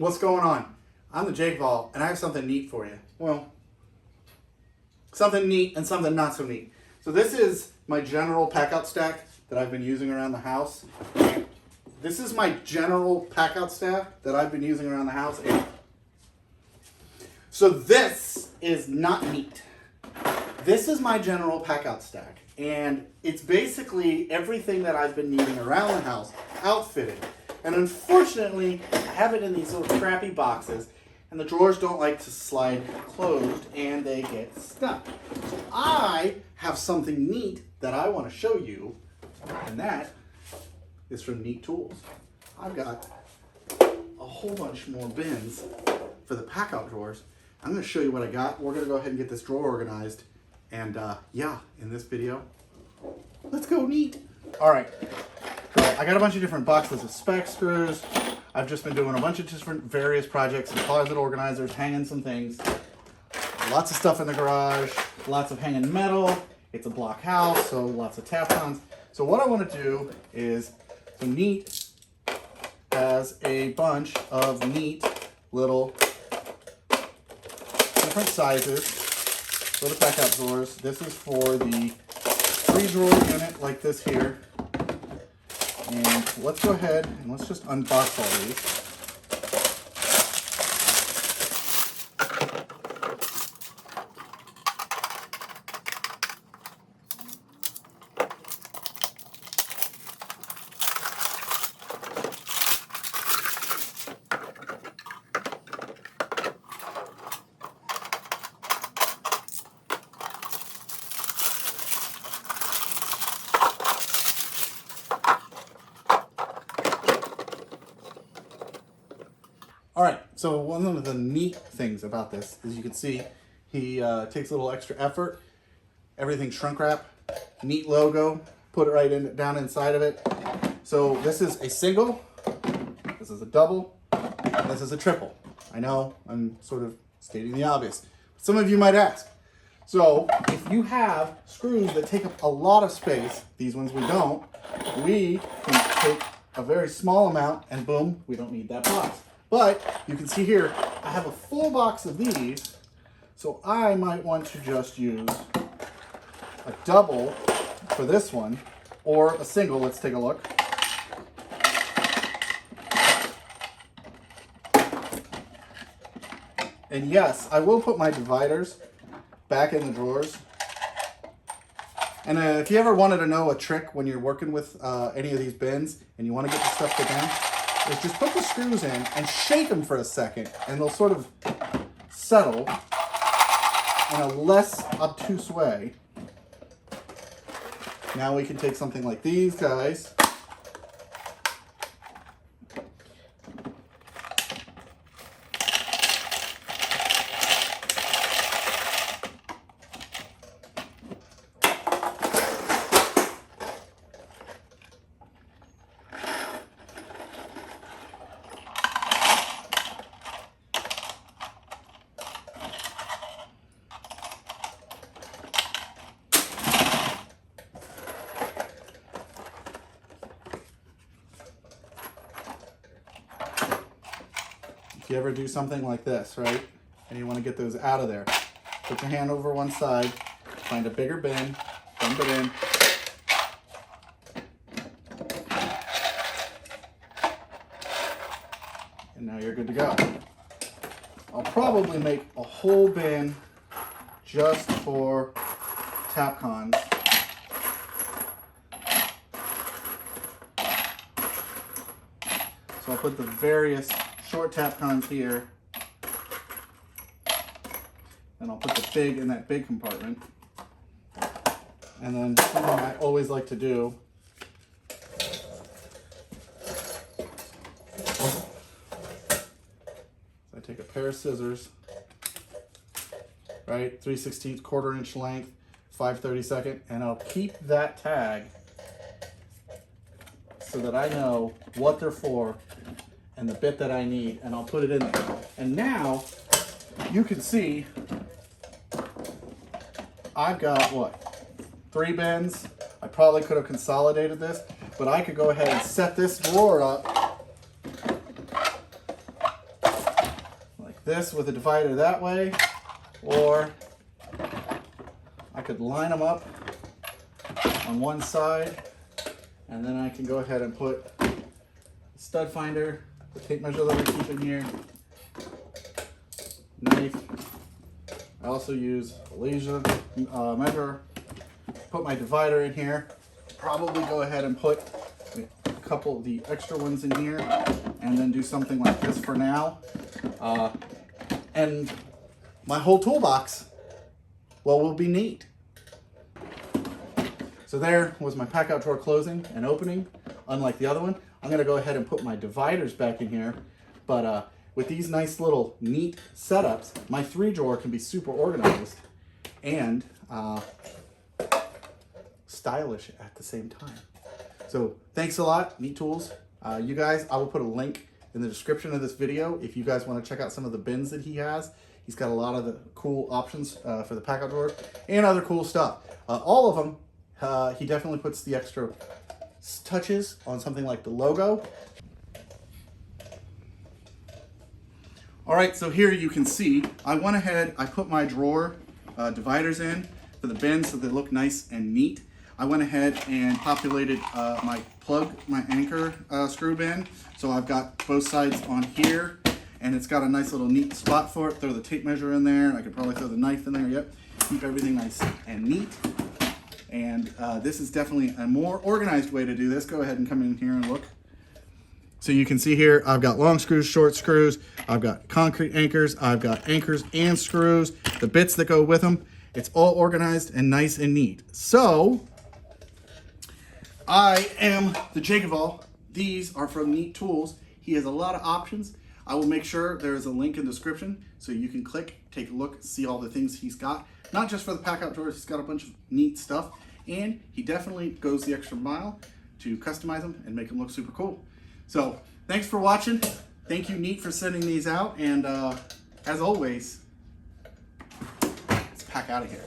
What's going on? I'm the JakeOfALL, and I have something neat for you. Well, something neat and something not so neat. So this is my general PACKOUT stack that I've been using around the house. This is my general PACKOUT stack that I've been using around the house. So this is not neat. This is my general PACKOUT stack, and it's basically everything that I've been needing around the house, outfitted. And unfortunately, I have it in these little crappy boxes, and the drawers don't like to slide closed, and they get stuck. So I have something neat that I want to show you, and that is from Neat Tools. I've got a whole bunch more bins for the PACKOUT drawers. I'm going to show you what I got. We're going to go ahead and get this drawer organized, and yeah, in this video, let's go neat. All right. I got a bunch of different boxes of spec screws. I've just been doing a bunch of different various projects, some closet organizers, hanging some things. Lots of stuff in the garage, lots of hanging metal. It's a block house, so lots of tap-ons. So what I want to do is, so Neat has a bunch of neat little different sizes for the PACKOUT drawers. This is for the 3-drawer unit like this here. And let's go ahead and let's just unbox all these. All right, so one of the neat things about this is you can see he takes a little extra effort. Everything shrink wrap, neat logo, put it right down inside of it. So this is a single, this is a double, and this is a triple. I know I'm sort of stating the obvious, but some of you might ask. So if you have screws that take up a lot of space, these ones we don't, we can take a very small amount and boom, we don't need that box. But you can see here, I have a full box of these, so I might want to just use a double for this one, or a single. Let's take a look. And yes, I will put my dividers back in the drawers. And if you ever wanted to know a trick when you're working with any of these bins and you want to get the stuff to them, is just put the screws in and shake them for a second, and they'll sort of settle in a less obtuse way. Now we can take something like these guys. If you ever do something like this, right, and you want to get those out of there, put your hand over one side, find a bigger bin, dump it in, and now you're good to go. I'll probably make a whole bin just for Tapcons. So I'll put the various short Tapcons here, and I'll put the big in that big compartment. And then something I always like to do is I take a pair of scissors, right, 3/16 1/4 inch length, 5/32, and I'll keep that tag so that I know what they're for and the bit that I need, and I'll put it in there. And now you can see I've got what, 3 bins. I probably could have consolidated this, but I could go ahead and set this drawer up this with a divider that way, or I could line them up on one side, and then I can go ahead and put a stud finder, the tape measure that I keep in here, knife. I also use a laser measure. Put my divider in here. Probably go ahead and put a couple of the extra ones in here, and then do something like this for now. And my whole toolbox, well, will be neat. So there was my PACKOUT drawer closing and opening, unlike the other one. I'm gonna go ahead and put my dividers back in here, but with these nice little neat setups, my 3 drawer can be super organized and stylish at the same time. So thanks a lot, Neat Tools. You guys, I will put a link in the description of this video if you guys want to check out some of the bins that he has. He's got a lot of the cool options for the PACKOUT drawers and other cool stuff. All of them, he definitely puts the extra touches on something like the logo. All right, so here you can see, I went ahead, I put my drawer dividers in for the bins so they look nice and neat. I went ahead and populated my anchor screw bin. So I've got both sides on here, and it's got a nice little neat spot for it. Throw the tape measure in there. I could probably throw the knife in there, yep. Keep everything nice and neat. And this is definitely a more organized way to do this. Go ahead and come in here and look. So you can see here, I've got long screws, short screws, I've got concrete anchors, I've got anchors and screws, the bits that go with them. It's all organized and nice and neat. So, I am the JakeOfALL. These are from Neat Tools. He has a lot of options. I will make sure there is a link in the description so you can click, take a look, see all the things he's got. Not just for the PACKOUT drawers, he's got a bunch of neat stuff. And he definitely goes the extra mile to customize them and make them look super cool. So, thanks for watching. Thank you, Neat, for sending these out. And as always, let's pack out of here.